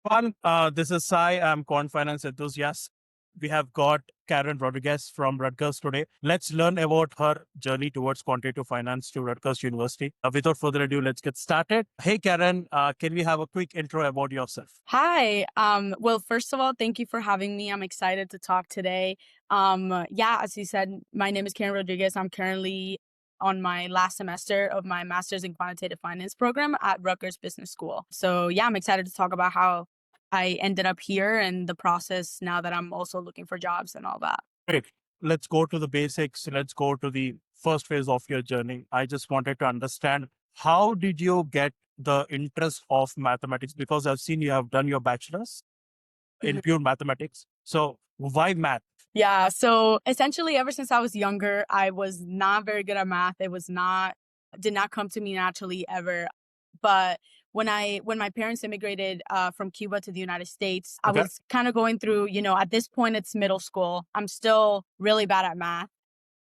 This is Sai. I'm Quant Finance enthusiast. We have got Karen Rodriguez from Rutgers today. Let's learn about her journey towards quantitative finance to Rutgers University. Without further ado, let's get started. Hey, Karen, can we have a quick intro about yourself? Hi. Well, first of all, thank you for having me. I'm excited to talk today. As you said, my name is Karen Rodriguez. I'm currently on my last semester of my master's in quantitative finance program at Rutgers Business School. So I'm excited to talk about how I ended up here and the process now that I'm also looking for jobs and all that. Great. Let's go to the basics. Let's go to the first phase of your journey. I just wanted to understand, how did you get the interest of mathematics? Because I've seen you have done your bachelor's in pure mathematics. So why math? Yeah. So essentially, ever since I was younger, I was not very good at math. Did not come to me naturally ever. But when my parents immigrated from Cuba to the United States, I Okay. was kind of going through, at this point, it's middle school. I'm still really bad at math.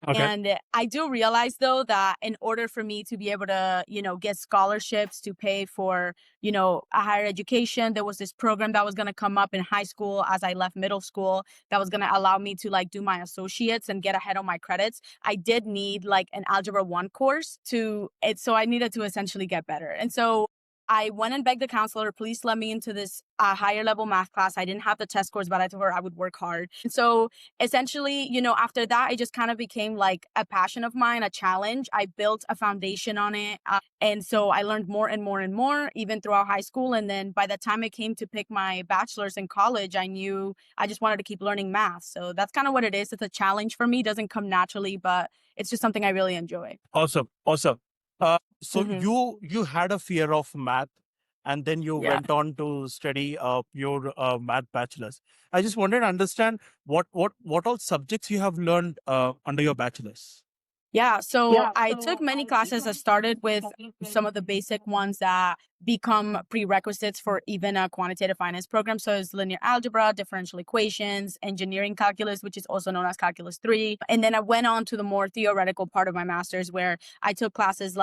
Okay. And I do realize though that in order for me to be able to, get scholarships to pay for, a higher education, there was this program that was going to come up in high school as I left middle school that was going to allow me to do my associates and get ahead on my credits. I did need an Algebra 1 course so I needed to essentially get better. And so I went and begged the counselor, please let me into this higher level math class. I didn't have the test scores, but I told her I would work hard. And so essentially, after that, it just kind of became like a passion of mine, a challenge. I built a foundation on it. And so I learned more and more and more, even throughout high school. And then by the time it came to pick my bachelor's in college, I knew I just wanted to keep learning math. So that's kind of what it is. It's a challenge for me. It doesn't come naturally, but it's just something I really enjoy. Awesome. Awesome. So Hmm. you had a fear of math, and then you Yeah. went on to study your math bachelor's. I just wanted to understand what all subjects you have learned under your bachelor's. Yeah, so I took many classes. I started with some of the basic ones that become prerequisites for even a quantitative finance program. So it's linear algebra, differential equations, engineering calculus, which is also known as calculus 3. And then I went on to the more theoretical part of my master's where I took classes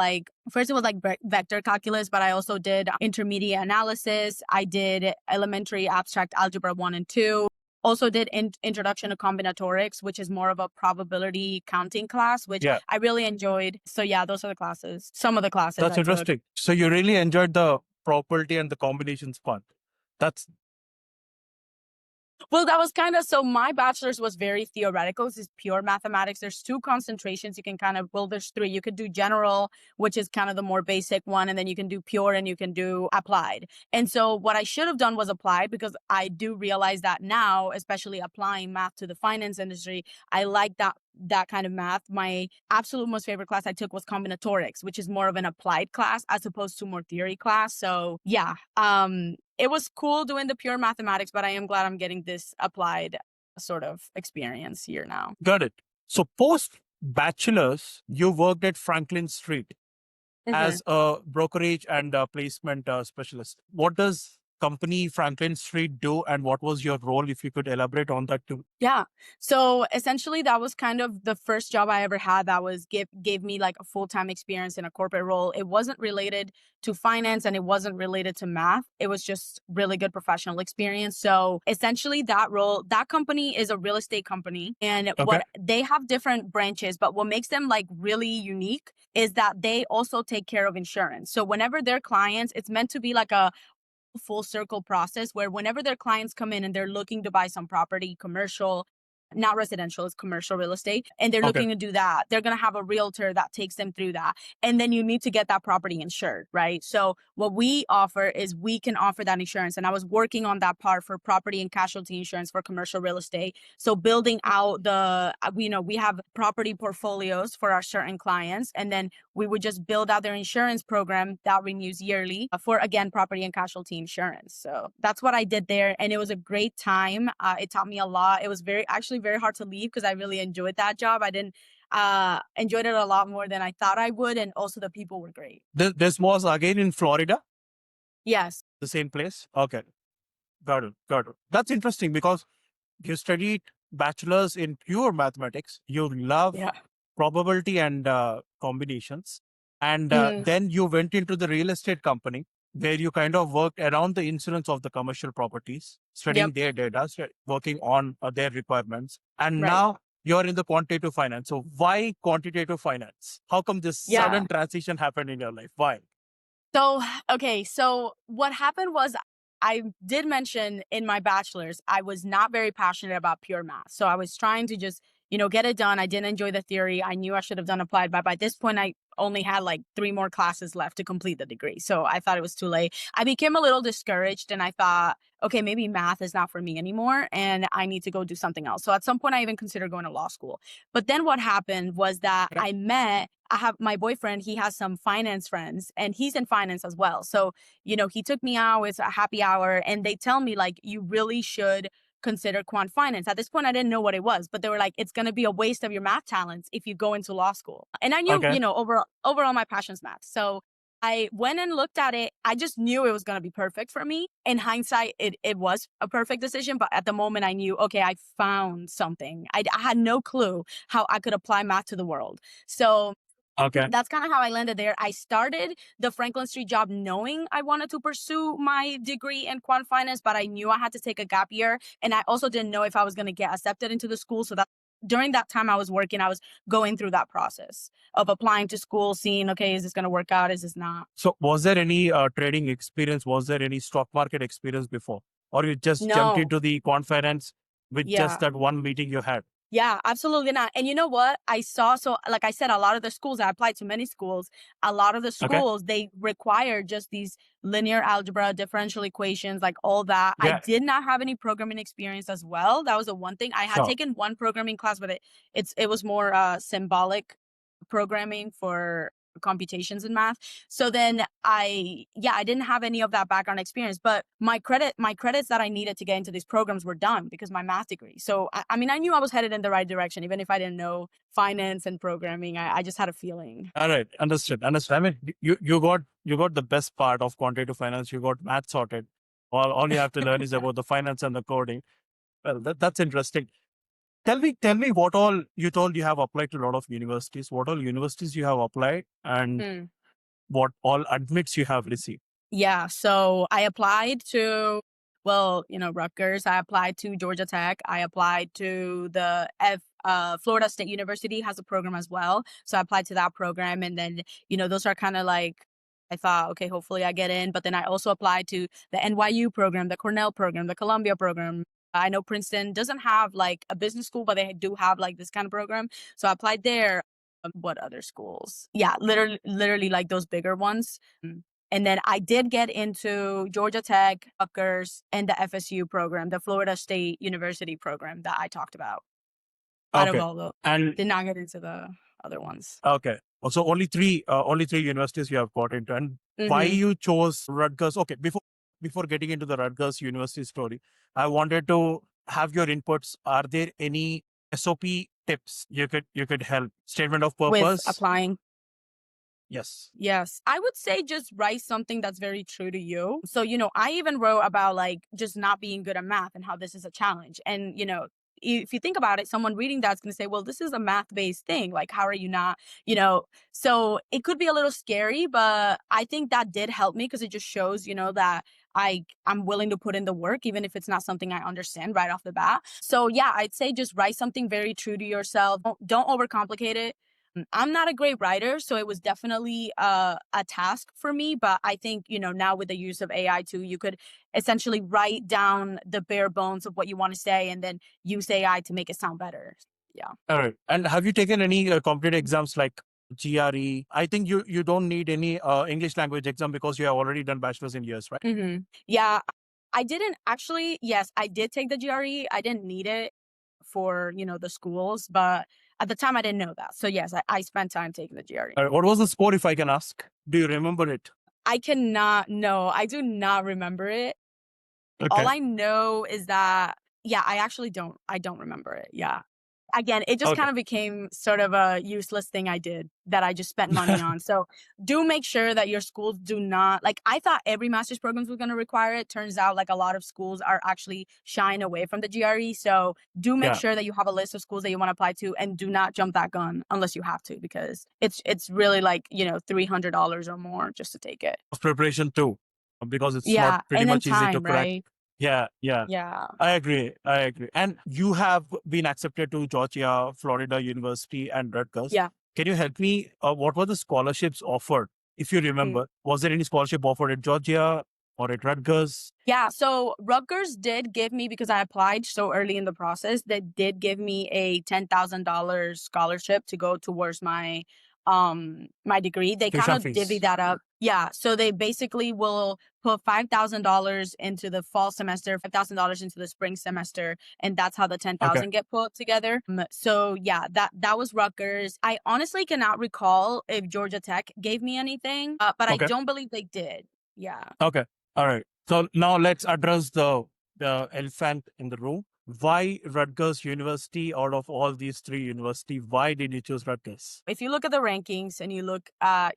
first it was vector calculus, but I also did intermediate analysis. I did elementary abstract algebra 1 and 2. Also did introduction to combinatorics, which is more of a probability counting class, which Yeah, I really enjoyed. So those are the classes, some of the classes that's I took. interesting. So you really enjoyed the property and the combinations part. That's Well, that was so my bachelor's was very theoretical. This is pure mathematics. There's two concentrations you can there's three. You could do general, which is kind of the more basic one, and then you can do pure and you can do applied. And so what I should have done was applied, because I do realize that now, especially applying math to the finance industry, I like that kind of math. My absolute most favorite class I took was combinatorics, which is more of an applied class as opposed to more theory class. So it was cool doing the pure mathematics, but I am glad I'm getting this applied sort of experience here now. got it. So post bachelor's, you worked at Franklin Street Mhm. as a brokerage and placement specialist. What does company Franklin Street do, and what was your role? If you could elaborate on that too. Yeah. So essentially that was kind of the first job I ever had that was gave me a full-time experience in a corporate role. It wasn't related to finance and it wasn't related to math. It was just really good professional experience. So essentially that company is a real estate company, and Okay. what they have different branches, but what makes them really unique is that they also take care of insurance. So whenever their clients, it's meant to be like a full circle process where whenever their clients come in and they're looking to buy some property, commercial, not residential, it's commercial real estate, and they're Okay. looking to do that, they're going to have a realtor that takes them through that. And then you need to get that property insured, right? So what we offer is we can offer that insurance. And I was working on that part for property and casualty insurance for commercial real estate. So building out we have property portfolios for our certain clients, and then we would just build out their insurance program that renews yearly for, again, property and casualty insurance. So that's what I did there. And it was a great time. It taught me a lot. It was actually very hard to leave because I really enjoyed that job. I didn't enjoyed it a lot more than I thought I would. And also the people were great. This was again in Florida, Yes. the same place. Okay. Got it. Got it. That's interesting because you studied bachelor's in pure mathematics. You love Yeah. probability and combinations. And Mhm. then you went into the real estate company. where you kind of worked around the insurance of the commercial properties, studying Yep. their data, working on their requirements. And Right. now you're in the quantitative finance. So why quantitative finance? How come this Yeah. sudden transition happened in your life? Why? So, okay. So what happened was I did mention in my bachelor's, I was not very passionate about pure math. So I was trying to just, get it done. I didn't enjoy the theory. I knew I should have done applied, but by this point, I only had like 3 more classes left to complete the degree. So I thought it was too late. I became a little discouraged and I thought, okay, maybe math is not for me anymore and I need to go do something else. So at some point, I even considered going to law school. But then what happened was that I have my boyfriend, he has some finance friends and he's in finance as well. So, he took me out with a happy hour and they tell me like, you really should consider quant finance. At this point, I didn't know what it was, but they were like, it's going to be a waste of your math talents if you go into law school. And I knew, Okay. overall my passion's math. So I went and looked at it. I just knew it was going to be perfect for me. In hindsight, it was a perfect decision. But at the moment, I knew, okay, I found something. I had no clue how I could apply math to the world. So Okay. that's kind of how I landed there. I started the Franklin Street job knowing I wanted to pursue my degree in quant finance, but I knew I had to take a gap year. And I also didn't know if I was going to get accepted into the school. So that during that time I was working, I was going through that process of applying to school, seeing, okay, is this going to work out? Is this not? So was there any trading experience? Was there any stock market experience before? Or you just jumped No. into the quant finance with just Yeah. that one meeting you had? Yeah, absolutely not. And you know what? So like I said, a lot of the schools, I applied to many schools, a lot of the Okay. schools, they require just these linear algebra, differential equations, like all that. I Yeah. did not have any programming experience as well. That was the one thing. I had Sure. taken one programming class, but it was more symbolic programming for computations in math. So then I didn't have any of that background experience, but my credits that I needed to get into these programs were done because my math degree. So I mean, I knew I was headed in the right direction, even if I didn't know finance and programming. I just had a feeling. All right. Understood. Understood. I mean, you got the best part of quantitative finance. You got math sorted. All you have to learn is about the finance and the coding. Well, that's interesting. Tell me what all you told you have applied to a lot of universities. What all universities you have applied and Hmm. what all admits you have received. Yeah, so I applied to, Rutgers. I applied to Georgia Tech. I applied to Florida State University has a program as well. So I applied to that program. And then, those are kind of like, I thought, okay, hopefully I get in. But then I also applied to the NYU program, the Cornell program, the Columbia program. I know Princeton doesn't have like a business school, but they do have like this kind of program. So I applied there. What other schools? Yeah, literally like those bigger ones. And then I did get into Georgia Tech, Rutgers, and the FSU program, the Florida State University program that I talked about. Out of Okay. all those, And did not get into the other ones. okay. So only three universities you have got into. And why Hmm. you chose Rutgers? Okay, before getting into the Rutgers University story, I wanted to have your inputs. Are there any SOP tips you could help? Statement of With purpose? applying. Yes. Yes. I would say just write something that's very true to you. So, I even wrote about like just not being good at math and how this is a challenge. And, if you think about it, someone reading that's going to say, well, this is a math based thing. Like, how are you not, so it could be a little scary, but I think that did help me because it just shows, that I'm willing to put in the work, even if it's not something I understand right off the bat. So yeah, I'd say just write something very true to yourself. Don't overcomplicate it. I'm not a great writer, so it was definitely a task for me. But I think, now with the use of AI too, you could essentially write down the bare bones of what you want to say and then use AI to make it sound better. Yeah. All right. And have you taken any competitive exams like GRE? I think you don't need any English language exam because you have already done bachelor's in years, right? Hmm. Yeah. I didn't actually, yes, I did take the GRE. I didn't need it for, the schools, but at the time I didn't know that. So yes, I spent time taking the GRE. All right. What was the score, if I can ask? Do you remember it? I cannot, no, I do not remember it. All Okay. I know is that, yeah, I don't remember it. Yeah. Again, it just Okay. kind of became sort of a useless thing I did that I just spent money on. So do make sure that your schools do not, like, I thought every master's program was going to require it. Turns out like a lot of schools are actually shying away from the GRE. So do make Yeah. sure that you have a list of schools that you want to apply to and do not jump that gun unless you have to, because it's really like, $300 or more just to take it. Preparation too. because it's not Yeah. pretty And then much easy to time, crack. right? Yeah, yeah. Yeah. I agree. I agree. And you have been accepted to Georgia, Florida University, and Rutgers. Yeah. Can you help me? What were the scholarships offered? If you remember, was there any scholarship offered at Georgia or at Rutgers? Yeah, so Rutgers did give me, because I applied so early in the process, they did give me a $10,000 scholarship to go towards my degree. They kind Tuition of divvy fees. that up. Yeah, so they basically will put $5,000 into the fall semester, $5,000 into the spring semester, and that's how the Okay. 10,000 get put together. So yeah, that was Rutgers. I honestly cannot recall if Georgia Tech gave me anything, but I Okay. don't believe they did. Yeah. Okay. All right. So now let's address the elephant in the room. Why Rutgers University out of all these three universities? Why did you choose Rutgers? If you look at the rankings and you look at,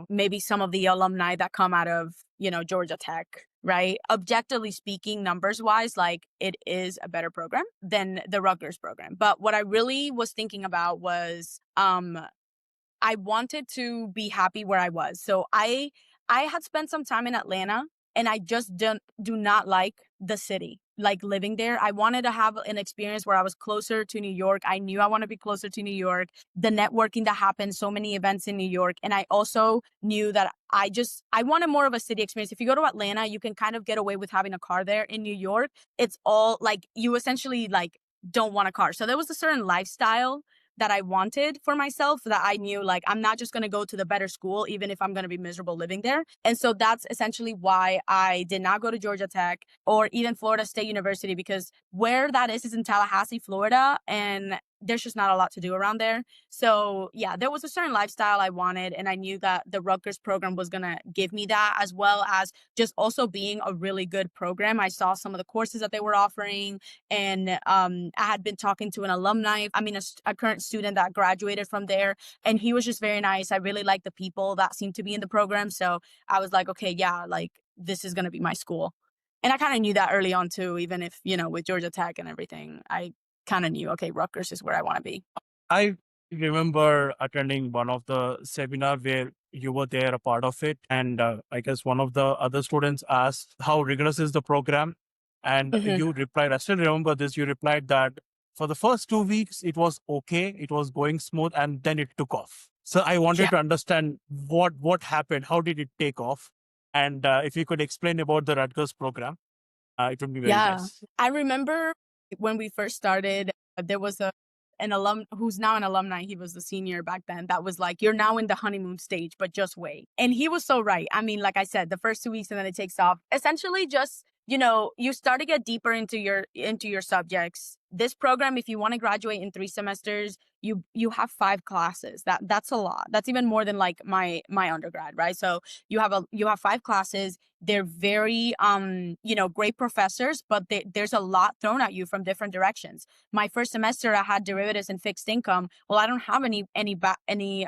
maybe some of the alumni that come out of, Georgia Tech, right? Objectively speaking, numbers wise, like it is a better program than the Rutgers program. But what I really was thinking about was I wanted to be happy where I was. So I had spent some time in Atlanta, and I just do not like the city, like living there. I wanted to have an experience where I was closer to New York. I knew I want to be closer to New York. The networking that happened, so many events in New York. And I also knew that I wanted more of a city experience. If you go to Atlanta, you can kind of get away with having a car there. In New York, it's all like you essentially like don't want a car. So there was a certain lifestyle that I wanted for myself, that I knew like I'm not just going to go to the better school even if I'm going to be miserable living there. And so that's essentially why I did not go to Georgia Tech or even Florida State University, because where that is in Tallahassee, Florida, and there's just not a lot to do around there. So yeah, there was a certain lifestyle I wanted, and I knew that the Rutgers program was going to give me that, as well as just also being a really good program. I saw some of the courses that they were offering, and I had been talking to an alumni, a current student that graduated from there, and he was just very nice. I really liked the people that seemed to be in the program. So I was like, okay, yeah, like this is going to be my school. And I kind of knew that early on too, even if, with Georgia Tech and everything, I kind of knew, okay, Rutgers is where I want to be. I remember attending one of the seminar where you were there, a part of it, and I guess one of the other students asked how rigorous is the program, and Mm-hmm. you replied, I still remember this. You replied that for the first 2 weeks it was okay, it was going smooth, and then it took off. So I wanted Yeah. to understand what happened, how did it take off, and if you could explain about the Rutgers program, it would be very Yeah. nice. I remember when we first started, there was an alum who's now an alumni. He was the senior back then. That was like, you're now in the honeymoon stage, but just wait. And he was so right. I mean, like I said, the first 2 weeks and then it takes off. Essentially just, you start to get deeper into your subjects. This program, if you want to graduate in 3 semesters, you have 5 classes. That's a lot. That's even more than like my undergrad, right? So you have 5 classes. They're very great professors, but there's a lot thrown at you from different directions. My first semester I had derivatives and fixed income. Well, I don't have any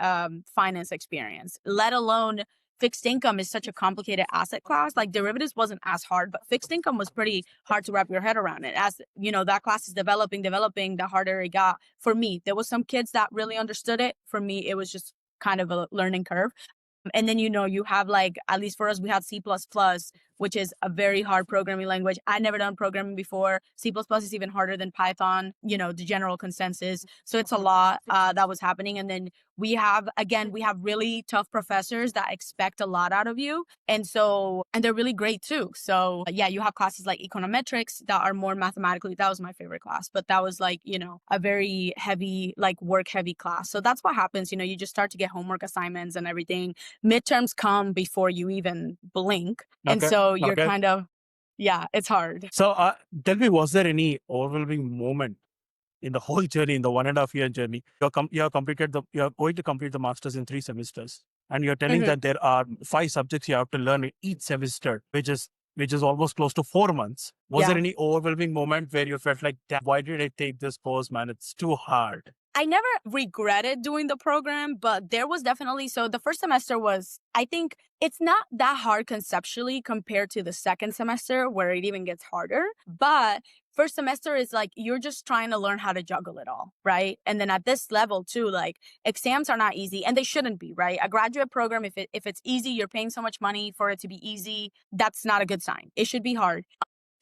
finance experience, let alone fixed income is such a complicated asset class. Like derivatives wasn't as hard, but fixed income was pretty hard to wrap your head around it. As that class is developing, the harder it got for me. There was some kids that really understood it. For me, it was just kind of a learning curve. And then, you have like, at least for us, we had C++, which is a very hard programming language. I'd never done programming before. C++ is even harder than Python, the general consensus. So it's a lot that was happening. And then we have really tough professors that expect a lot out of you. And they're really great too. So yeah, you have classes like econometrics that are more mathematically, that was my favorite class, but that was like, a very heavy, like work heavy class. So that's what happens. You just start to get homework assignments and everything. Midterms come before you even blink. And Okay. so you're Okay. kind of, yeah, it's hard. So tell me, was there any overwhelming moment in the whole journey, in the 1.5 year journey? You're going to complete the masters in 3 semesters, and you're telling Mhm. that there are 5 subjects you have to learn in each semester, which is almost close to 4 months. Was there Yeah. any overwhelming moment where you felt like, "Damn, why did I take this course, man? It's too hard." I never regretted doing the program, but there was definitely, so the first semester was, I think it's not that hard conceptually compared to the second semester where it even gets harder. But first semester is like you're just trying to learn how to juggle it all, right? And then at this level too, like exams are not easy and they shouldn't be, right? A graduate program, if it's easy, you're paying so much money for it to be easy, that's not a good sign. It should be hard.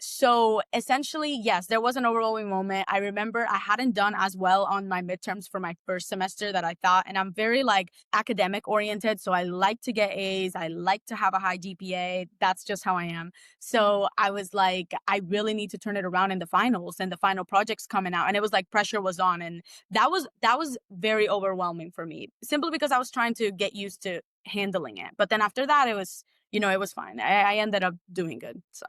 So essentially, yes, there was an overwhelming moment. I remember I hadn't done as well on my midterms for my first semester that I thought, and I'm very like academic oriented. So I like to get A's. I like to have a high GPA. That's just how I am. So I was like, I really need to turn it around in the finals, and the final project's coming out. And it was like pressure was on. And that was very overwhelming for me, simply because I was trying to get used to handling it. But then after that, it was, it was fine. I ended up doing good. So.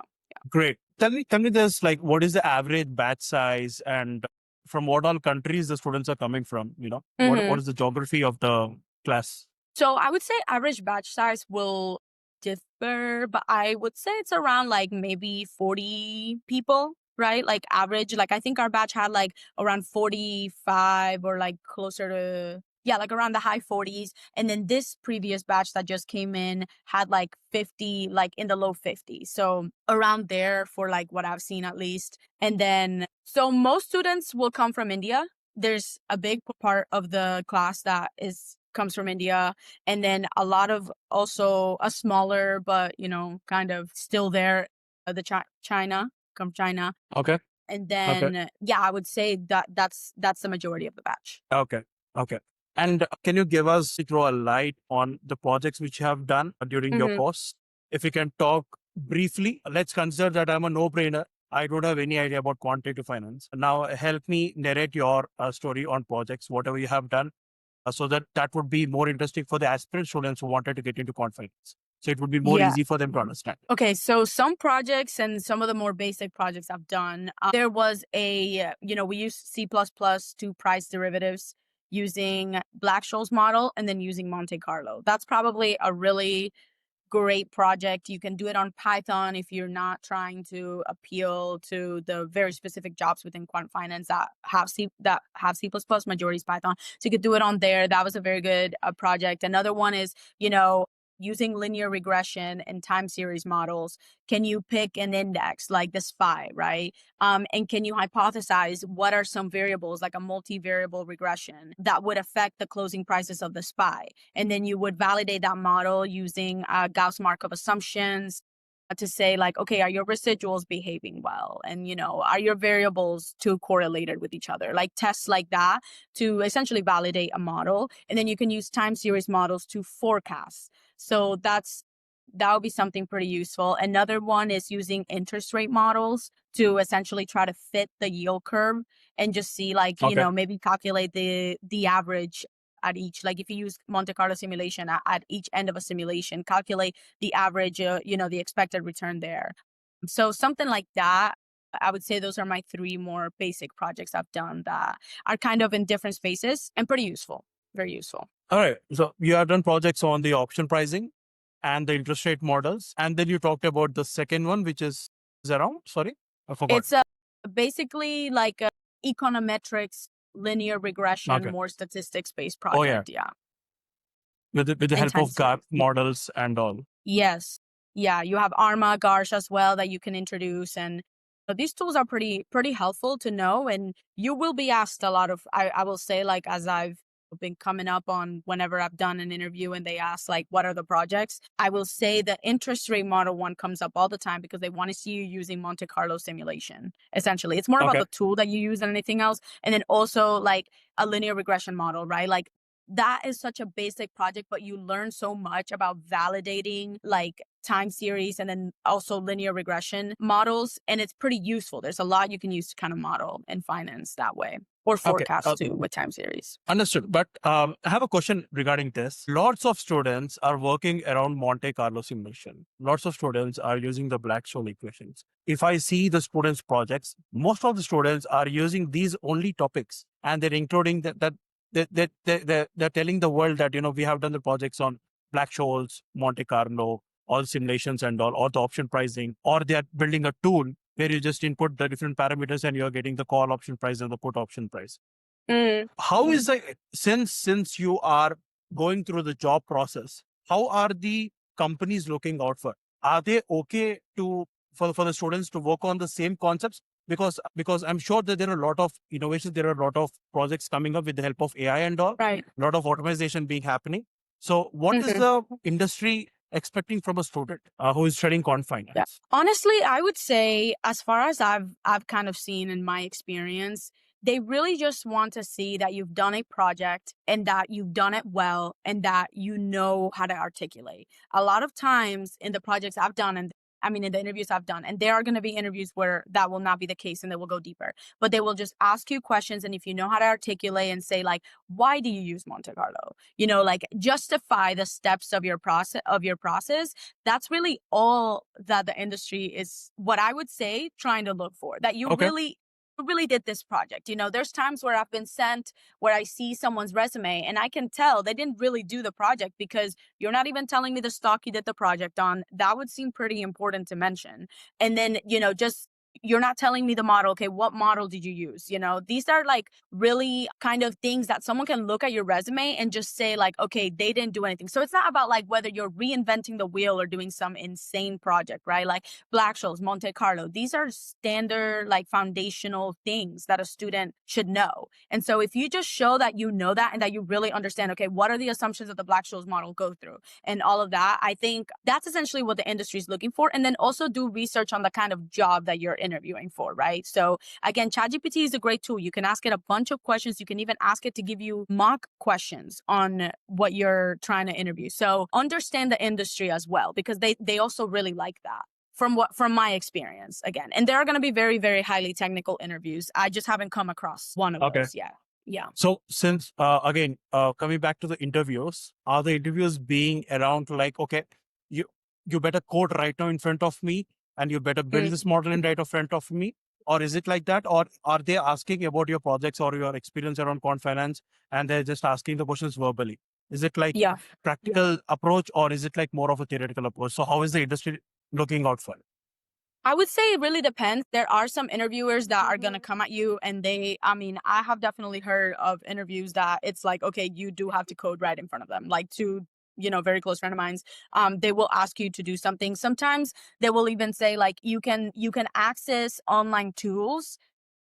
Great. Tell me this, like, what is the average batch size and from what all countries the students are coming from? What is the geography of the class? So I would say average batch size will differ, but I would say it's around like maybe 40 people, right? Like average, like I think our batch had like around 45 or like closer to, yeah, like around the high 40s. And then this previous batch that just came in had like 50, like in the low 50s. So around there for like what I've seen at least. And then, so most students will come from India. There's a big part of the class that comes from India. And then a lot of also a smaller, but, kind of still there, China, come China. Okay. And Okay. then, yeah, I would say that's the majority of the batch. Okay. Okay. And can you give us, throw a light on the projects which you have done during your course? If you can talk briefly, let's consider that I'm a no-brainer. I don't have any idea about quantitative finance. Now, help me narrate your story on projects, whatever you have done, so that would be more interesting for the aspirant students who wanted to get into quant finance. So it would be more Yeah. easy for them to understand. Okay, so some projects and some of the more basic projects I've done, there was we used C++ to price derivatives using Black-Scholes model and then using Monte Carlo. That's probably a really great project. You can do it on Python if you're not trying to appeal to the very specific jobs within quant finance that have C++, majority is Python. So you could do it on there. That was a very good project. Another one is, using linear regression and time series models. Can you pick an index like the SPY, right? And can you hypothesize what are some variables, like a multivariable regression, that would affect the closing prices of the SPY? And then you would validate that model using Gauss Markov assumptions to say like, okay, are your residuals behaving well? And, are your variables too correlated with each other? Like tests like that to essentially validate a model. And then you can use time series models to forecast. So that would be something pretty useful. Another one is using interest rate models to essentially try to fit the yield curve and just see like, maybe calculate the average at each, like if you use Monte Carlo simulation at each end of a simulation, calculate the average, the expected return there. So something like that. I would say those are my three more basic projects I've done that are kind of in different spaces and pretty useful, very useful. All right. So you have done projects on the option pricing and the interest rate models. And then you talked about the second one, which is around, sorry, I forgot. It's basically like econometrics, linear regression, more statistics-based project. Yeah. With the help of GAP models and all. Yes. Yeah. You have ARMA, GARSH as well that you can introduce. And these tools are pretty helpful to know. And you will be asked a lot of, I will say, like, as I've been coming up on whenever I've done an interview and they ask like, what are the projects? I will say the interest rate model one comes up all the time because they want to see you using Monte Carlo simulation. Essentially, it's more about the tool that you use than anything else. And then also like a linear regression model, right? Like that is such a basic project, but you learn so much about validating like time series and then also linear regression models. And it's pretty useful. There's a lot you can use to kind of model in finance that way. Or forecast too with time series. Understood. But I have a question regarding this. Lots of students are working around Monte Carlo simulation. Lots of students are using the Black-Scholes equations. If I see the students' projects, most of the students are using these only topics, and they're including they're telling the world that, we have done the projects on Black-Scholes, Monte Carlo, all simulations and all, or the option pricing, or they're building a tool where you just input the different parameters and you're getting the call option price and the put option price. Mm. How is the since you are going through the job process, how are the companies looking out for? Are they okay to for the students to work on the same concepts? Because I'm sure that there are a lot of innovations, there are a lot of projects coming up with the help of AI and all, Right. a lot of automation being happening. So what is Mhm. the industry expecting from a student who is studying quant Yeah. finance? Honestly, I would say as far as I've kind of seen in my experience, they really just want to see that you've done a project and that you've done it well and that you know how to articulate. A lot of times in the projects I've done and I mean in the interviews I've done, and there are going to be interviews where that will not be the case and they will go deeper. But they will just ask you questions, and if you know how to articulate and say like, why do you use Monte Carlo? Like justify the steps of your process, that's really all that the industry is, what I would say, trying to look for. That Okay. you really did this project. There's times where I've been sent where I see someone's resume and I can tell they didn't really do the project because you're not even telling me the stock you did the project on. That would seem pretty important to mention. And then, just you're not telling me the model. Okay, what model did you use? These are like really kind of things that someone can look at your resume and just say like, okay, they didn't do anything. So it's not about like whether you're reinventing the wheel or doing some insane project, right? Like Black-Scholes, Monte Carlo, these are standard like foundational things that a student should know. And so if you just show that you know that and that you really understand, okay, what are the assumptions that the Black-Scholes model go through and all of that, I think that's essentially what the industry is looking for. And then also do research on the kind of job that you're interviewing for, right? So again, ChatGPT is a great tool. You can ask it a bunch of questions. You can even ask it to give you mock questions on what you're trying to interview. So understand the industry as well, because they also really like that. From my experience, again. And there are going to be very, very highly technical interviews. I just haven't come across one of those yet. Yeah. So since again coming back to the interviews, are the interviews being around like, okay, you you better code right now in front of me, and you better build Mm. this model in right in front of me, or is it like that, or are they asking about your projects or your experience around quant finance, and they're just asking the questions verbally? Is it like Yeah. practical approach, or is it like more of a theoretical approach? So how is the industry looking out for it? I would say it really depends. There are some interviewers that are going to come at you and I have definitely heard of interviews that it's like, okay, you do have to code right in front of them. Like two, very close friend of mine's, they will ask you to do something. Sometimes they will even say like, you can access online tools.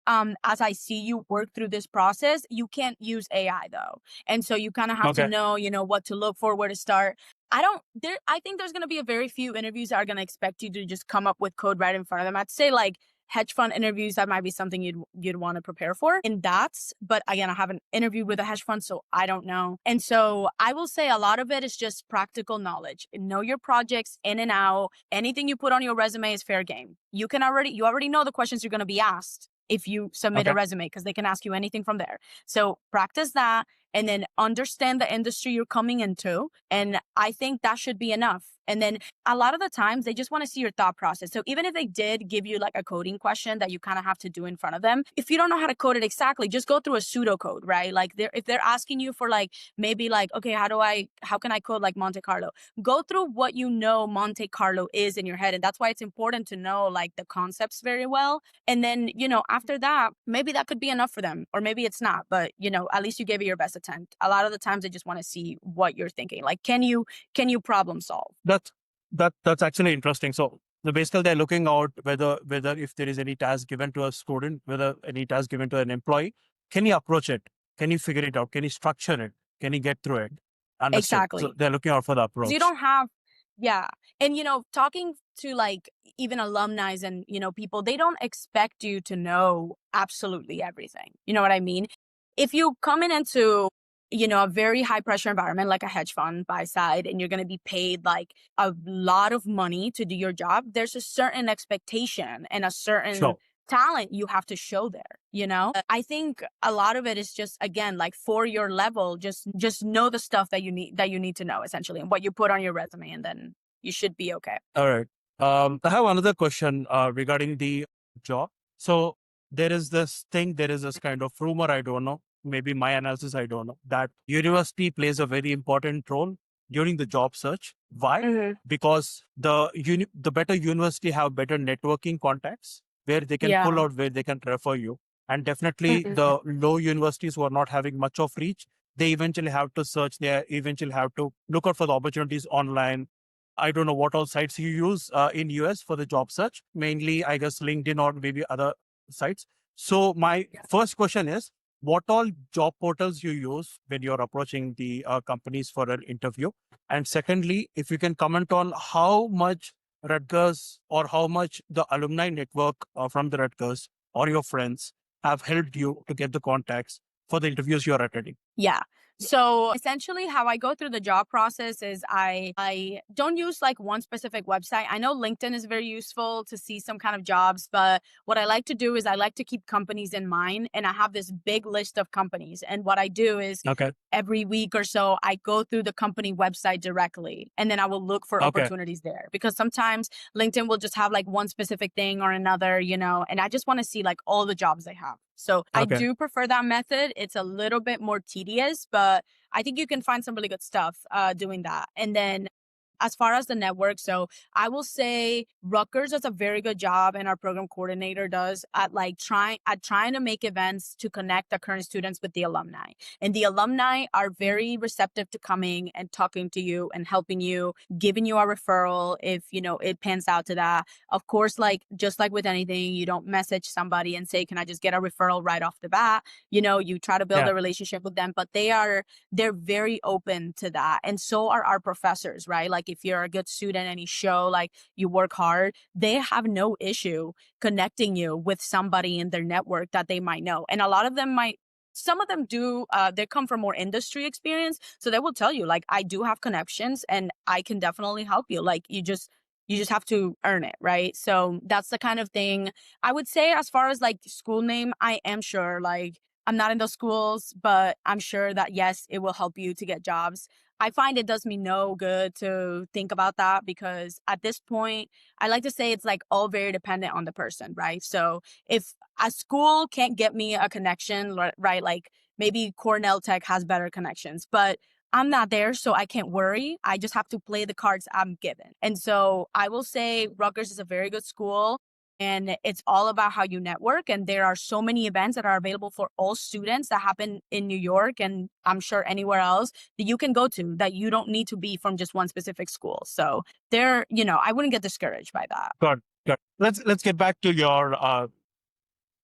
As I see you work through this process, you can't use AI though. And so you kind of have to Okay. know, what to look for, where to start. I think there's going to be a very few interviews that are going to expect you to just come up with code right in front of them. I'd say like hedge fund interviews, that might be something you'd want to prepare for. And but again, I haven't interviewed with a hedge fund, so I don't know. And so I will say a lot of it is just practical knowledge. Know your projects in and out. Anything you put on your resume is fair game. You already know the questions you're going to be asked if you submit a Okay. resume, because they can ask you anything from there. So practice that and then understand the industry you're coming into. And I think that should be enough. And then a lot of the times they just want to see your thought process. So even if they did give you like a coding question that you kind of have to do in front of them, if you don't know how to code it exactly, just go through a pseudocode, right? Like if they're asking you for like, maybe like, okay, how can I code like Monte Carlo? Go through what Monte Carlo is in your head. And that's why it's important to know like the concepts very well. And then, after that, maybe that could be enough for them, or maybe it's not, but at least you gave it your best attempt. A lot of the times they just want to see what you're thinking. Like, can you problem solve? That's actually interesting. So basically they're looking out whether if there is any task given to a student, whether any task given to an employee, can you approach it? Can you figure it out? Can you structure it? Can you get through it? Understood. So Exactly. they're looking out for the So you approach. don't have, yeah. And, talking to like even alumni and, people, they don't expect you to know absolutely everything. You know what I mean? If you come into, a very high pressure environment like a hedge fund buy side, and you're going to be paid like a lot of money to do your job, there's a certain expectation and a certain Sure. talent you have to show there. I think a lot of it is just, again, like for your level, just know the stuff that you need to know, essentially, and what you put on your resume, and then you should be okay. All right. I have another question regarding the job. So there is this kind of rumor, I don't know, maybe my analysis, I don't know, that university plays a very important role during the job search. Why? Hmm. Because the better university have better networking contacts where they can pull Yeah. out, where they can refer you. And definitely the low universities who are not having much of reach, they eventually have to search, they eventually have to look out for the opportunities online. I don't know what all sites you use in US for the job search, mainly I guess LinkedIn or maybe other sites. So my first question is, what all job portals you use when you're approaching the companies for an interview? And secondly, if you can comment on how much Rutgers or how much the alumni network from the Rutgers or your friends have helped you to get the contacts for the interviews you're attending. Yeah. So essentially how I go through the job process is I don't use like one specific website. I know LinkedIn is very useful to see some kind of jobs, but what I like to do is I like to keep companies in mind, and I have this big list of companies. And what I do is Okay. every week or so I go through the company website directly, and then I will look for Okay. opportunities there, because sometimes LinkedIn will just have like one specific thing or another, and I just want to see like all the jobs they have. So I Okay. do prefer that method. It's a little bit more tedious, but I think you can find some really good stuff doing that. And then as far as the network, so I will say Rutgers does a very good job, and our program coordinator does at trying to make events to connect the current students with the alumni. And the alumni are very receptive to coming and talking to you and helping you, giving you a referral if it pans out to that. Of course, like just like with anything, you don't message somebody and say, "Can I just get a referral right off the bat?" You try to build Yeah. a relationship with them, but they're very open to that. And so are our professors, right? Like if you're a good student and you show like you work hard, they have no issue connecting you with somebody in their network that they might know. And a lot of them might, some of them do, they come from more industry experience. So they will tell you like, I do have connections and I can definitely help you. Like you just have to earn it, right? So that's the kind of thing I would say. As far as like school name, I am sure like I'm not in those schools, but I'm sure that yes, it will help you to get jobs. I find it does me no good to think about that, because at this point, I like to say it's like all very dependent on the person, right? So if a school can't get me a connection, right, like maybe Cornell Tech has better connections, but I'm not there, so I can't worry. I just have to play the cards I'm given. And so I will say Rutgers is a very good school, and it's all about how you network. And there are so many events that are available for all students that happen in New York, and I'm sure anywhere else, that you can go to, that you don't need to be from just one specific school. So I wouldn't get discouraged by that. Good. Good. Let's get back to your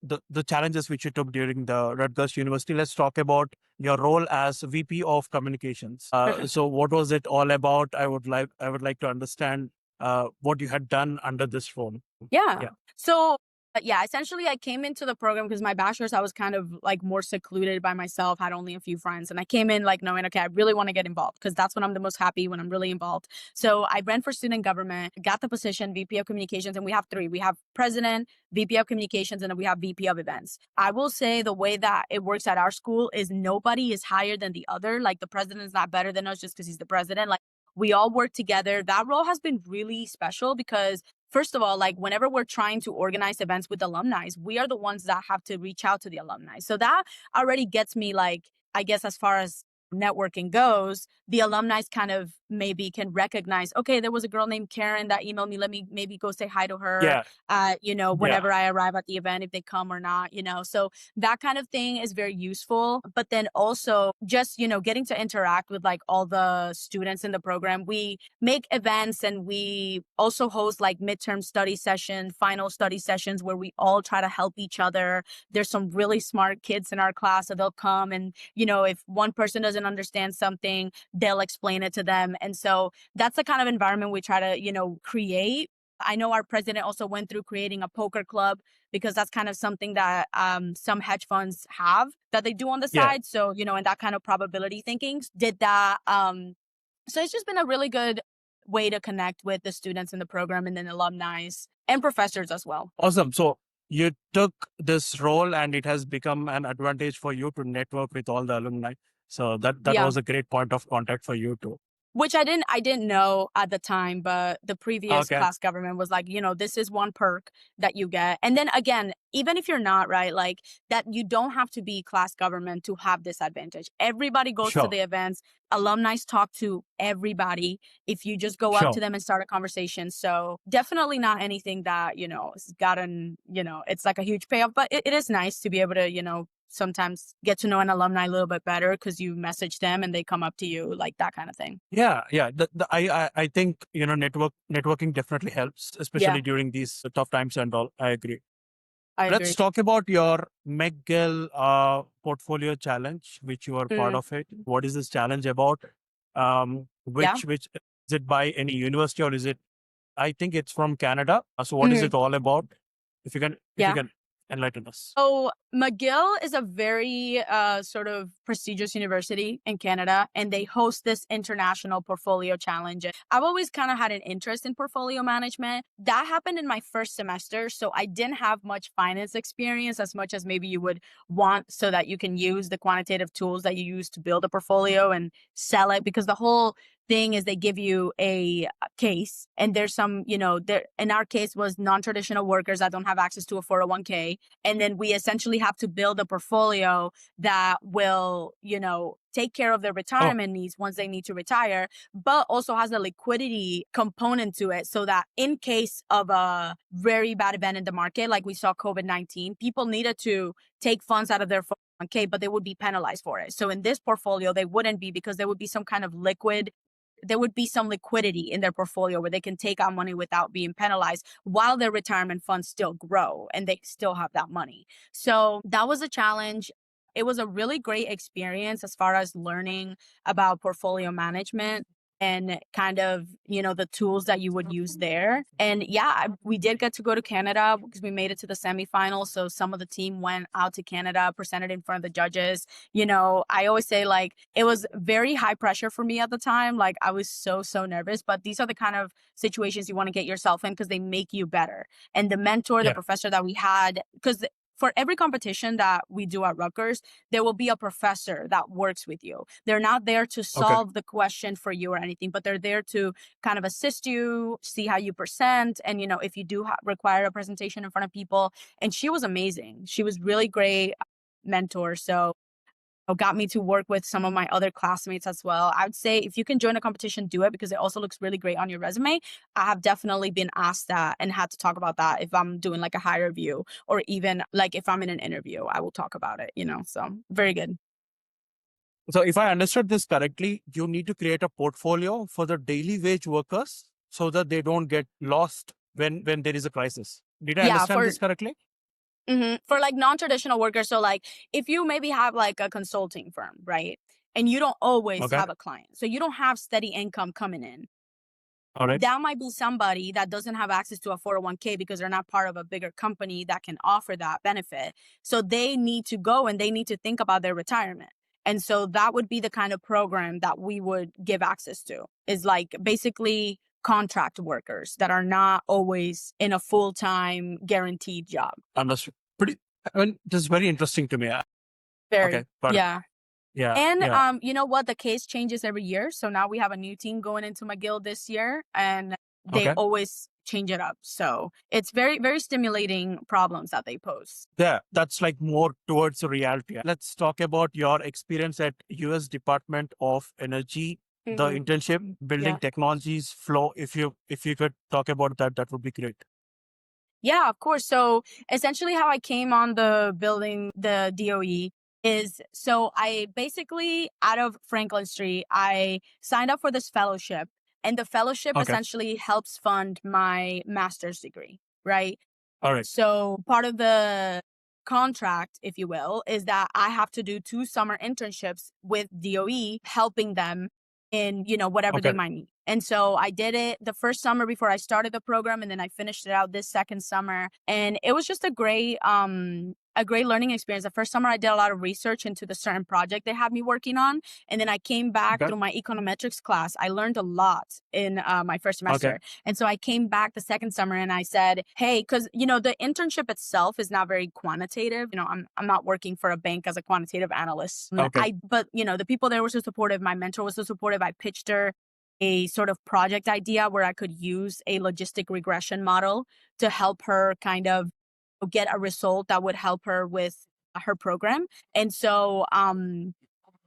the challenges which you took during the Rutgers University. Let's talk about your role as VP of Communications. So what was it all about? I would like to understand what you had done under this role. Yeah. Yeah. So, yeah, essentially I came into the program because my bachelor's, I was kind of like more secluded by myself, had only a few friends. And I came in like knowing, okay, I really want to get involved, because that's when I'm the most happy, when I'm really involved. So I ran for student government, got the position, VP of Communications, and we have three. We have president, VP of Communications, and then we have VP of Events. I will say the way that it works at our school is nobody is higher than the other. Like the president is not better than us just because he's the president. Like we all work together. That role has been really special because first of all, like whenever we're trying to organize events with alumni, we are the ones that have to reach out to the alumni. So that already gets me like, I guess as far as networking goes, the alumni kind of maybe can recognize, okay, there was a girl named Karen that emailed me. Let me maybe go say hi to her, Yeah. whenever I arrive at the event, if they come or not. So that kind of thing is very useful. But then also just, getting to interact with like all the students in the program. We make events and we also host like midterm study sessions, final study sessions where we all try to help each other. There's some really smart kids in our class, so they'll come and, if one person doesn't understand something, they'll explain it to them. And so that's the kind of environment we try to, create. I know our president also went through creating a poker club, because that's kind of something that some hedge funds have that they do on the Yeah. side. So, and that kind of probability thinking did that. So it's just been a really good way to connect with the students in the program, and then alumni and professors as well. Awesome. So you took this role and it has become an advantage for you to network with all the alumni. So that Yeah. was a great point of contact for you too. Which I didn't know at the time, but the previous Okay. class government was like, this is one perk that you get. And then again, even if you're not, right, like that you don't have to be class government to have this advantage. Everybody goes to Sure. the events. Alumni talk to everybody if you just go up to Sure. them and start a conversation. So definitely not anything that, has gotten, it's like a huge payoff, but it is nice to be able to, sometimes get to know an alumni a little bit better because you message them and they come up to you, like that kind of thing. Yeah. Yeah. I think, networking definitely helps, Yeah, especially during these tough times and all. I agree. I Let's agree. talk about your McGill portfolio challenge, which you are part Mm, of it. What is this challenge about? yeah. Which is it by any university or is it? I think it's from Canada. So what is Mhm. it all about? If you Yeah. can enlighten us. So McGill is a very sort of prestigious university in Canada, and they host this international portfolio challenge. I've always kind of had an interest in portfolio management. That happened in my first semester, so I didn't have much finance experience as much as maybe you would want, so that you can use the quantitative tools that you use to build a portfolio and sell it. Because the whole thing is they give you a case, and there's some, there in our case was non-traditional workers that don't have access to a 401k, and then we essentially have to build a portfolio that will, take care of their Oh, retirement needs once they need to retire, but also has a liquidity component to it, so that in case of a very bad event in the market, like we saw COVID-19, people needed to take funds out of their 401k, but they would be penalized for it. So in this portfolio, they wouldn't be, because there would be some kind of there would be some liquidity in their portfolio where they can take out money without being penalized while their retirement funds still grow and they still have that money. So that was a challenge. It was a really great experience as far as learning about portfolio management and kind of, the tools that you would use there. And yeah, we did get to go to Canada because we made it to the semifinals. So some of the team went out to Canada, presented in front of the judges. I always say, like, it was very high pressure for me at the time. Like, I was so nervous, but these are the kind of situations you want to get yourself in because they make you better. And the mentor, the yeah. professor that we had, because for every competition that we do at Rutgers, there will be a professor that works with you. They're not there to Okay. solve the question for you or anything, but they're there to kind of assist you, see how you present, and if you do require a presentation in front of people. And she was amazing. She was really great mentor. So got me to work with some of my other classmates as well. I would say if you can join a competition, do it, because it also looks really great on your resume. I have definitely been asked that and had to talk about that if I'm doing like a hire review, or even like if I'm in an interview, I will talk about it, So very good. So if I understood this correctly, you need to create a portfolio for the daily wage workers so that they don't get lost when there is a crisis. Did I Yeah, understand this correctly? for like non-traditional workers. So like if you maybe have like a consulting firm, right? And you don't always Okay. have a client. So you don't have steady income coming in. All right. That might be somebody that doesn't have access to a 401k because they're not part of a bigger company that can offer that benefit. So they need to go and they need to think about their retirement. And so that would be the kind of program that we would give access to, is like basically contract workers that are not always in a full-time guaranteed job. Understood. This is very interesting to me. Okay. Very, Got it. yeah. Yeah. And Yeah. you know what? The case changes every year. So now we have a new team going into McGill this year, and they Okay. always change it up. So it's very, very stimulating problems that they pose. Yeah. That's like more towards the reality. Let's talk about your experience at US Department of Energy, the Hmm. internship building Yeah. technologies flow. If you could talk about that, that would be great. Yeah, of course. So essentially how I came on the building the DOE is, so I basically, out of Franklin Street, I signed up for this fellowship, and the fellowship Okay. essentially helps fund my master's degree, right? All right. So part of the contract, if you will, is that I have to do 2 summer internships with DOE, helping them in, whatever they Okay. might need. And so I did it the first summer before I started the program, and then I finished it out this second summer. And it was just a great learning experience. The first summer I did a lot of research into the certain project they had me working on. And then I came back Okay. through my econometrics class. I learned a lot in my first Okay. semester. And so I came back the second summer and I said, hey, because, the internship itself is not very quantitative. I'm not working for a bank as a quantitative analyst. Okay. But, the people there were so supportive. My mentor was so supportive. I pitched her a sort of project idea where I could use a logistic regression model to help her kind of get a result that would help her with her program. And so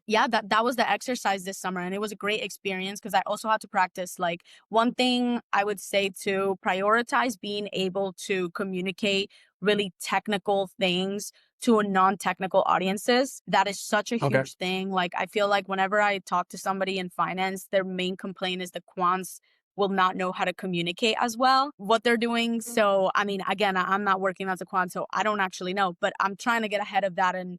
yeah, that was the exercise this summer, and it was a great experience because I also had to practice. Like, one thing I would say to prioritize being able to communicate really technical things to non-technical audiences. That is such a Okay. huge thing. Like, I feel like whenever I talk to somebody in finance, their main complaint is the quants will not know how to communicate as well what they're doing. So, I mean, again, I'm not working as a quant, so I don't actually know, but I'm trying to get ahead of that and,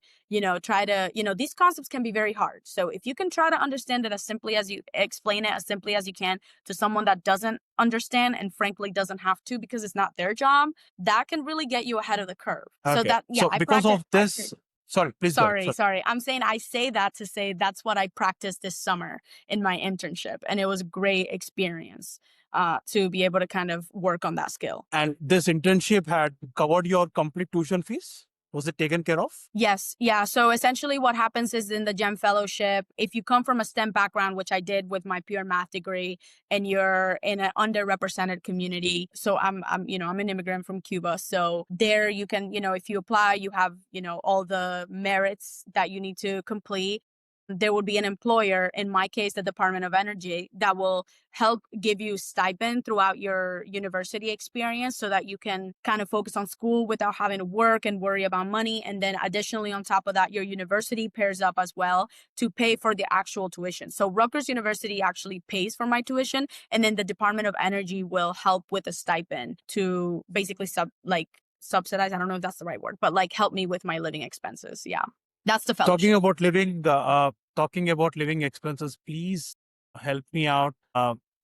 try to, these concepts can be very hard. So if you can try to understand it as simply as you explain it as simply as you can to someone that doesn't understand and frankly doesn't have to because it's not their job, that can really get you ahead of the curve. So Okay. that, yeah, So I because practice. of this, sorry, please go ahead. Sorry. I'm saying I say that to say that's what I practiced this summer in my internship. And it was a great experience to be able to kind of work on that skill. And this internship had covered your complete tuition fees? Was it taken care of? Yes. Yeah. So essentially what happens is in the GEM fellowship, if you come from a STEM background, which I did with my pure math degree, and you're in an underrepresented community. So I'm an immigrant from Cuba. So there you can, if you apply, you have, all the merits that you need to complete. There would be an employer, in my case, the Department of Energy, that will help give you stipend throughout your university experience so that you can kind of focus on school without having to work and worry about money. And then additionally, on top of that, your university pairs up as well to pay for the actual tuition. So Rutgers University actually pays for my tuition, and then the Department of Energy will help with a stipend to basically subsidize. I don't know if that's the right word, but like help me with my living expenses. Yeah. That's the fellowship. Talking about living expenses, please help me out.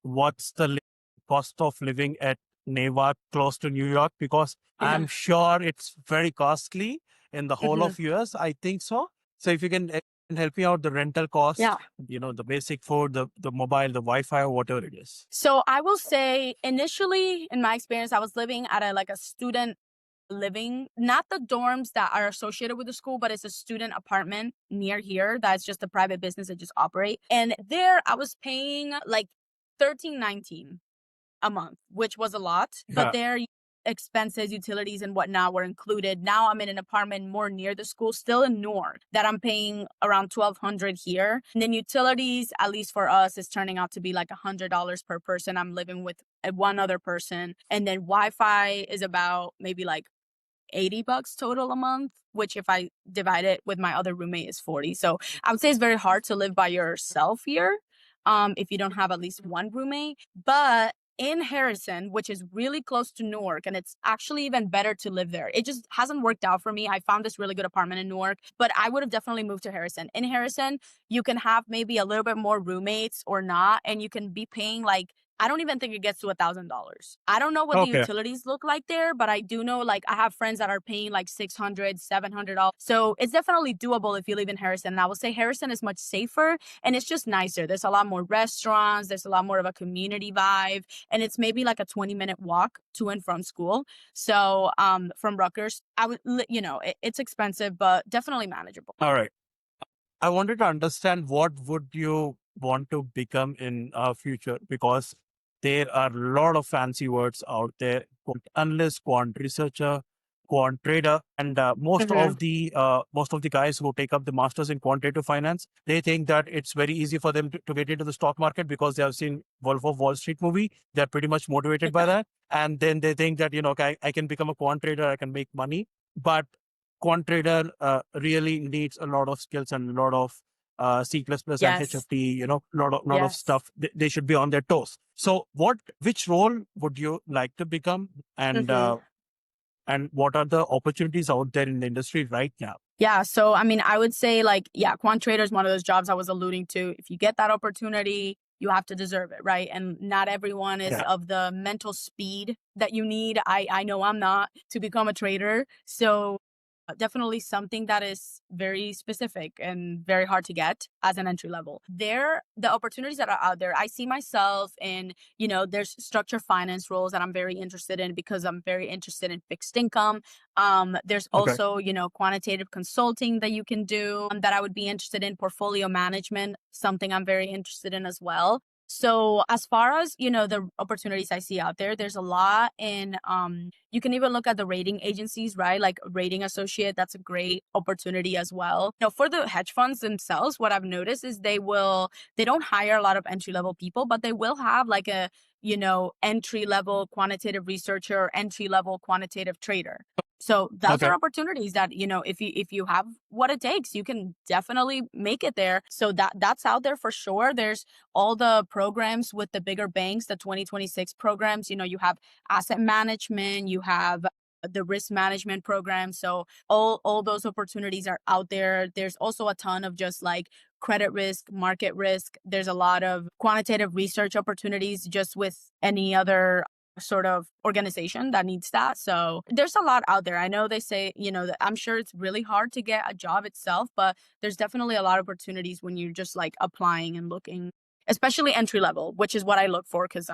What's the cost of living at Newark, close to New York? Because I'm sure it's very costly in the whole of US. I think so. So if you can help me out, the rental cost, Yeah. the basic food, the mobile, the Wi-Fi, or whatever it is. So I will say initially in my experience, I was living at a student living, not the dorms that are associated with the school, but it's a student apartment near here that's just a private business that just operate. And there I was paying like $13.19 a month, which was a lot, but their expenses, utilities and whatnot were included. Now I'm in an apartment more near the school, still in Newark, that I'm paying around $1,200 here. And then utilities, at least for us, is turning out to be like $100 per person. I'm living with one other person. And then Wi-Fi is about maybe like $80 total a month, which if I divide it with my other roommate is 40. So I would say it's very hard to live by yourself here if you don't have at least one roommate. But in Harrison, which is really close to Newark, and it's actually even better to live there. It just hasn't worked out for me. I found this really good apartment in Newark, but I would have definitely moved to Harrison. In Harrison, you can have maybe a little bit more roommates or not, and you can be paying like, I don't even think it gets to $1,000. I don't know what the utilities look like there, but I do know like I have friends that are paying like $600, $700. So it's definitely doable if you live in Harrison. And I will say Harrison is much safer and it's just nicer. There's a lot more restaurants. There's a lot more of a community vibe. And it's maybe like a 20-minute walk to and from school. So from Rutgers, it's expensive, but definitely manageable. All right. I wanted to understand what would you want to become in our future, because there are a lot of fancy words out there: quant analyst, quant researcher, quant trader, and most of the guys who take up the masters in quantitative finance, they think that it's very easy for them to get into the stock market because they have seen Wolf of Wall Street movie. They're pretty much motivated by that, and then they think that okay, I can become a quant trader, I can make money, but quant trader really needs a lot of skills and a lot of C++ and HFT, lot of stuff. They should be on their toes. So which role would you like to become, and what are the opportunities out there in the industry right now? Yeah. So, I mean, I would say quant trader is one of those jobs I was alluding to. If you get that opportunity, you have to deserve it, right? And not everyone is of the mental speed that you need. I know I'm not to become a trader. So definitely something that is very specific and very hard to get as an entry level. The opportunities that are out there, I see myself in, there's structured finance roles that I'm very interested in because I'm very interested in fixed income. There's also, quantitative consulting that you can do that I would be interested in, portfolio management, something I'm very interested in as well. So as far as, the opportunities I see out there, there's a lot in you can even look at the rating agencies, right? Like rating associate, that's a great opportunity as well. For the hedge funds themselves, what I've noticed is they don't hire a lot of entry level people, but they will have like a, entry level quantitative researcher or entry level quantitative trader. So those Okay. are opportunities that, if you have what it takes, you can definitely make it there. So that's out there for sure. There's all the programs with the bigger banks, the 2026 programs. You have asset management, you have the risk management program. So all those opportunities are out there. There's also a ton of just like credit risk, market risk. There's a lot of quantitative research opportunities just with any other sort of organization that needs that. So there's a lot out there. I know they say, that I'm sure it's really hard to get a job itself, but there's definitely a lot of opportunities when you're just like applying and looking, especially entry level, which is what I look for because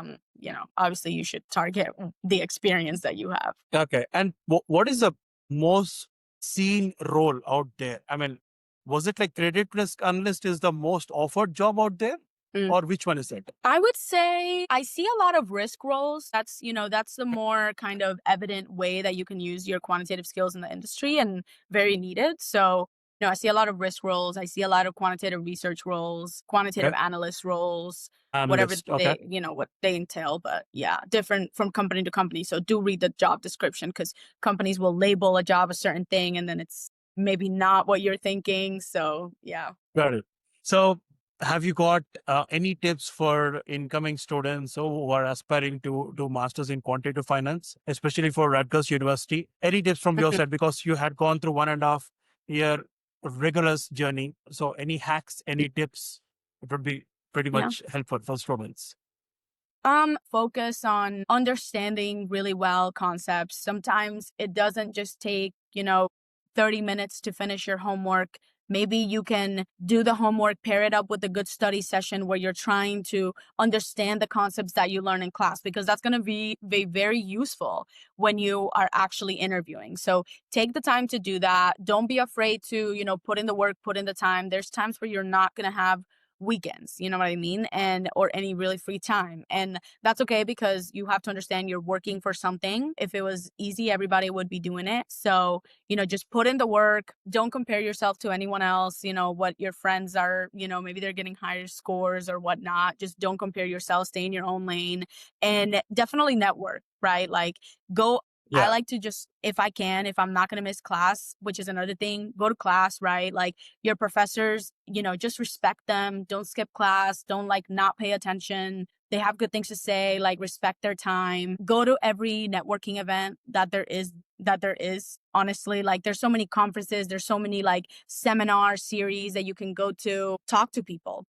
obviously you should target the experience that you have. Okay. And what is the most seen role out there? I mean, was it like credit risk analyst is the most offered job out there? Mm. Or which one is it? I would say I see a lot of risk roles. That's the more kind of evident way that you can use your quantitative skills in the industry and very needed. So, I see a lot of risk roles. I see a lot of quantitative research roles, quantitative Okay. analyst roles, whatever Analyst. Okay. what they entail. But yeah, different from company to company. So do read the job description because companies will label a job a certain thing and then it's maybe not what you're thinking. So yeah. Got it. So have you got any tips for incoming students who are aspiring to do masters in quantitative finance, especially for Rutgers University? Any tips from your side because you had gone through 1.5 year rigorous journey. So any hacks, any tips? It would be pretty Yeah. much helpful for students. Focus on understanding really well concepts. Sometimes it doesn't just take, 30 minutes to finish your homework. Maybe you can do the homework, pair it up with a good study session where you're trying to understand the concepts that you learn in class, because that's going to be very useful when you are actually interviewing. So take the time to do that. Don't be afraid to, put in the work, put in the time. There's times where you're not going to have weekends, you know what I mean? Or any really free time. And that's okay because you have to understand you're working for something. If it was easy, everybody would be doing it. So, just put in the work. Don't compare yourself to anyone else, what your friends are, maybe they're getting higher scores or whatnot. Just don't compare yourself, stay in your own lane and definitely network, right? Like go I Yeah. like to just, if I can, if I'm not going to miss class, which is another thing, go to class, right? Like your professors, just respect them. Don't skip class. Don't like not pay attention. They have good things to say, like respect their time. Go to every networking event that there is, honestly. Like there's so many conferences, there's so many like seminar series that you can go to, talk to people.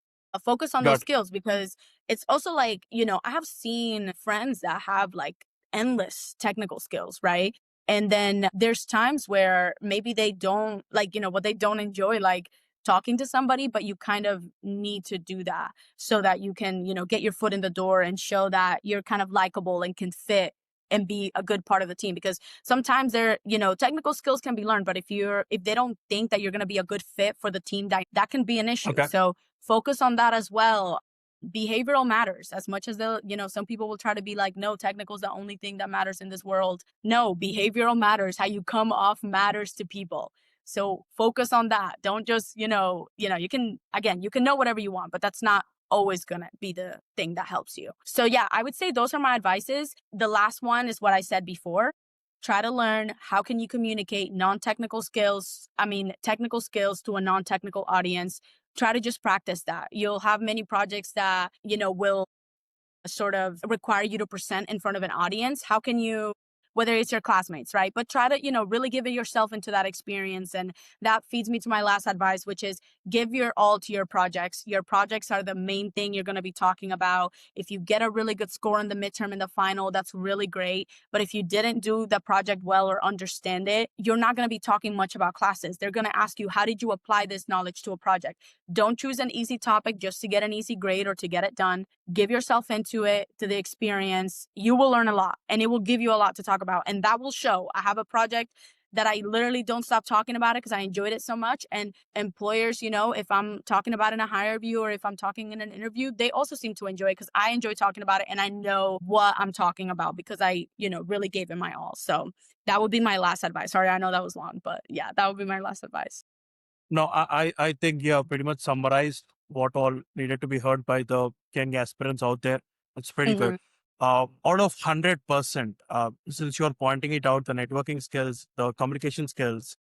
Focus on those Got skills because it's also like, I have seen friends that have like endless technical skills, right? And then there's times where maybe they don't like, what they don't enjoy, like talking to somebody, but you kind of need to do that so that you can, get your foot in the door and show that you're kind of likable and can fit and be a good part of the team. Because sometimes technical skills can be learned, but if they don't think that you're going to be a good fit for the team, that can be an issue. Okay. So focus on that as well. Behavioral matters as much as some people will try to be like, no, technical is the only thing that matters in this world. No, behavioral matters. How you come off matters to people. So focus on that. Don't just, you can know whatever you want, but that's not always gonna be the thing that helps you. So yeah, I would say those are my advices. The last one is what I said before. Try to learn how can you communicate technical skills to a non-technical audience. Try to just practice that. You'll have many projects that, will sort of require you to present in front of an audience. How can you, whether it's your classmates, right? But try to, really give it yourself into that experience. And that feeds me to my last advice, which is give your all to your projects. Your projects are the main thing you're going to be talking about. If you get a really good score in the midterm and the final, that's really great. But if you didn't do the project well or understand it, you're not going to be talking much about classes. They're going to ask you, how did you apply this knowledge to a project? Don't choose an easy topic just to get an easy grade or to get it done. Give yourself into it, to the experience. You will learn a lot and it will give you a lot to talk about. And that will show. I have a project that I literally don't stop talking about it because I enjoyed it so much. And employers, if I'm talking about it in a hire view or if I'm talking in an interview, they also seem to enjoy it because I enjoy talking about it and I know what I'm talking about because I, really gave it my all. So that would be my last advice. Sorry, I know that was long, but yeah, that would be my last advice. No, I think you have pretty much summarized what all needed to be heard by the young aspirants out there. It's pretty good. Hmm. Out of 100%, since you're pointing it out, the networking skills, the communication skills,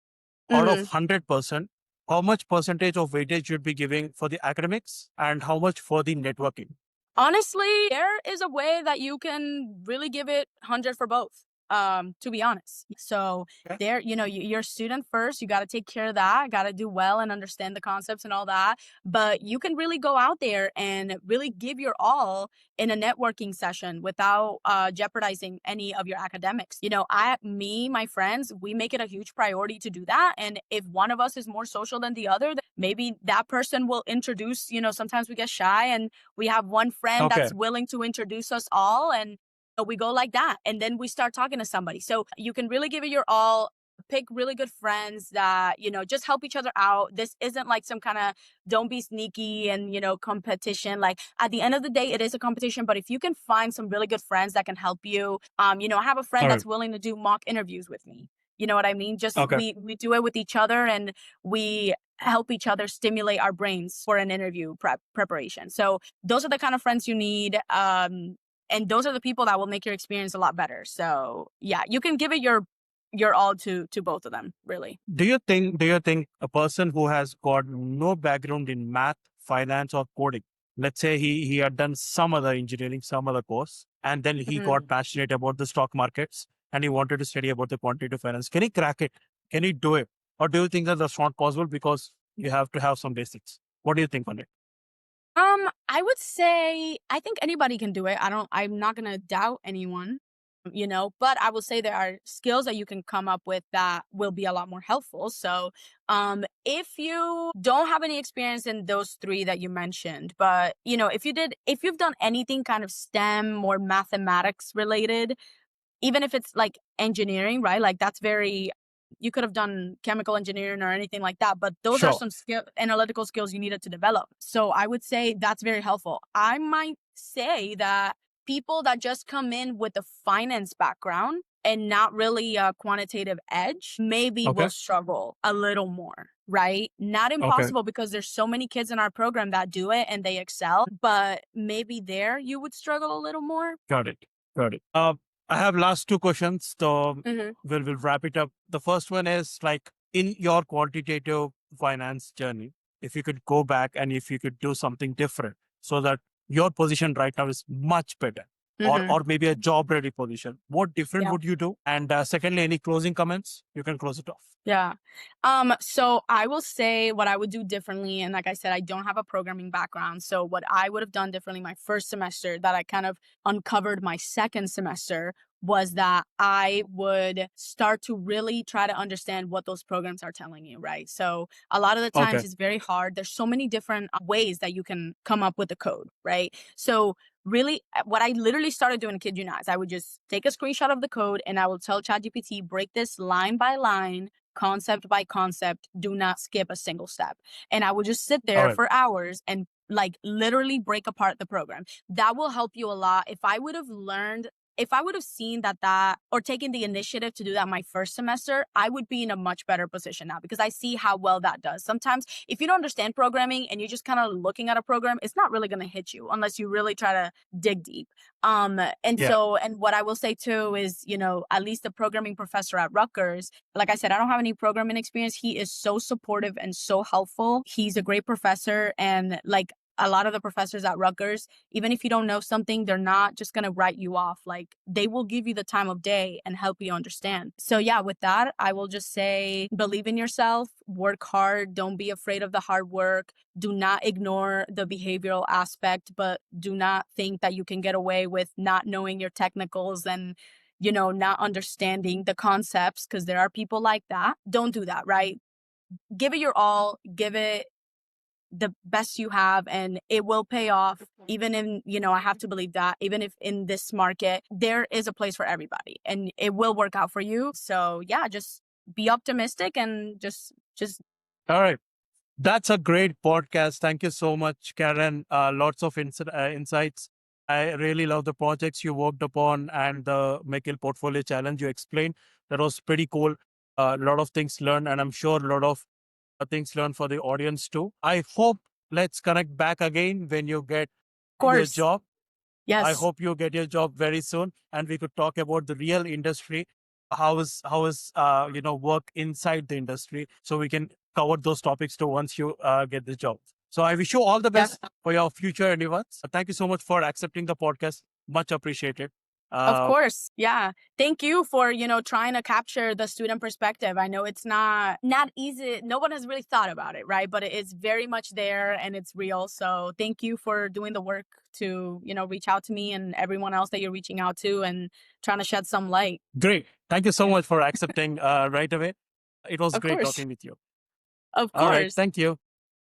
out of Hmm. 100%, how much percentage of weightage you'd be giving for the academics and how much for the networking? Honestly, there is a way that you can really give it 100 for both. To be honest. So Okay. there, you're a student first. You got to take care of that. Got to do well and understand the concepts and all that. But you can really go out there and really give your all in a networking session without jeopardizing any of your academics. My friends, we make it a huge priority to do that. And if one of us is more social than the other, then maybe that person will introduce. Sometimes we get shy and we have one friend Okay. that's willing to introduce us all, and we go like that, and then we start talking to somebody. So you can really give it your all, pick really good friends that just help each other out. This isn't like some kind of don't be sneaky and competition. Like at the end of the day, it is a competition, but if you can find some really good friends that can help you, I have a friend All right. that's willing to do mock interviews with me. You know what I mean? Just Okay. we do it with each other, and we help each other stimulate our brains for an interview preparation. So those are the kind of friends you need. And those are the people that will make your experience a lot better. So yeah, you can give it your all to both of them, really. Do you think a person who has got no background in math, finance, or coding, let's say he had done some other engineering, some other course, and then he got Mhm. passionate about the stock markets and he wanted to study about the quantitative finance, can he crack it? Can he do it? Or do you think that that's not possible because you have to have some basics? What do you think on it? I would say I think anybody can do it. I'm not gonna doubt anyone, but I will say there are skills that you can come up with that will be a lot more helpful. So if you don't have any experience in those three that you mentioned, but if you've done anything kind of STEM or mathematics related, even if it's like engineering, right? Like that's very you could have done chemical engineering or anything like that, but those are Sure. some analytical skills you needed to develop. So I would say that's very helpful. I might say that people that just come in with a finance background and not really a quantitative edge maybe will Okay. struggle a little more, right? Not Okay. impossible because there's so many kids in our program that do it and they excel, but maybe there you would struggle a little more. Got it. Got it. I have last two questions. So Hmm. we'll wrap it up. The first one is like in your quantitative finance journey, if you could go back and if you could do something different so that your position right now is much better, Hmm. or maybe a job ready position, what different would you do? And secondly, any closing comments? You can close it off. Yeah. So I will say what I would do differently. And like I said, I don't have a programming background. So what I would have done differently my first semester that I kind of uncovered my second semester was that I would start to really try to understand what those programs are telling you, right? So a lot of the times Okay. it's very hard. There's so many different ways that you can come up with the code, right? So really what I literally started doing, kid you not, is I would just take a screenshot of the code and I will tell ChatGPT, break this line by line, concept by concept, do not skip a single step. And I would just sit All there right. for hours and like literally break apart the program. That will help you a lot. If I would have seen that or taken the initiative to do that my first semester, I would be in a much better position now because I see how well that does. Sometimes if you don't understand programming and you're just kind of looking at a program, it's not really going to hit you unless you really try to dig deep. Yeah. And what I will say too is, at least the programming professor at Rutgers, like I said, I don't have any programming experience. He is so supportive and so helpful. He's a great professor. And like a lot of the professors at Rutgers, even if you don't know something, they're not just going to write you off. Like they will give you the time of day and help you understand. So yeah, with that, I will just say, believe in yourself, work hard. Don't be afraid of the hard work. Do not ignore the behavioral aspect, but do not think that you can get away with not knowing your technicals and not understanding the concepts because there are people like that. Don't do that, right? Give it your all, give it the best you have, and it will pay off. Even in, I have to believe that even if in this market, there is a place for everybody and it will work out for you. So yeah, just be optimistic and just All right. That's a great podcast. Thank you so much, Karen. Lots of insights. I really love the projects you worked upon and the McGill Portfolio Challenge you explained. That was pretty cool. A lot of things learned, and I'm sure a lot of things learned for the audience too. I hope let's connect back again when you get of your course. job. I Yes. hope you get your job very soon, and we could talk about the real industry. How is work inside the industry, so we can cover those topics too once you get the job. So I wish you all the Yes. best for your future endeavors. Thank you so much for accepting the podcast. Much appreciated. Of Uh, course. Yeah. Thank you for, trying to capture the student perspective. I know it's not easy. No one has really thought about it, right? But it is very much there and it's real. So thank you for doing the work to, reach out to me and everyone else that you're reaching out to and trying to shed some light. Great. Thank you so Yeah. much for accepting right away. It was Of great course. talking with you. Of All right. course. Thank you.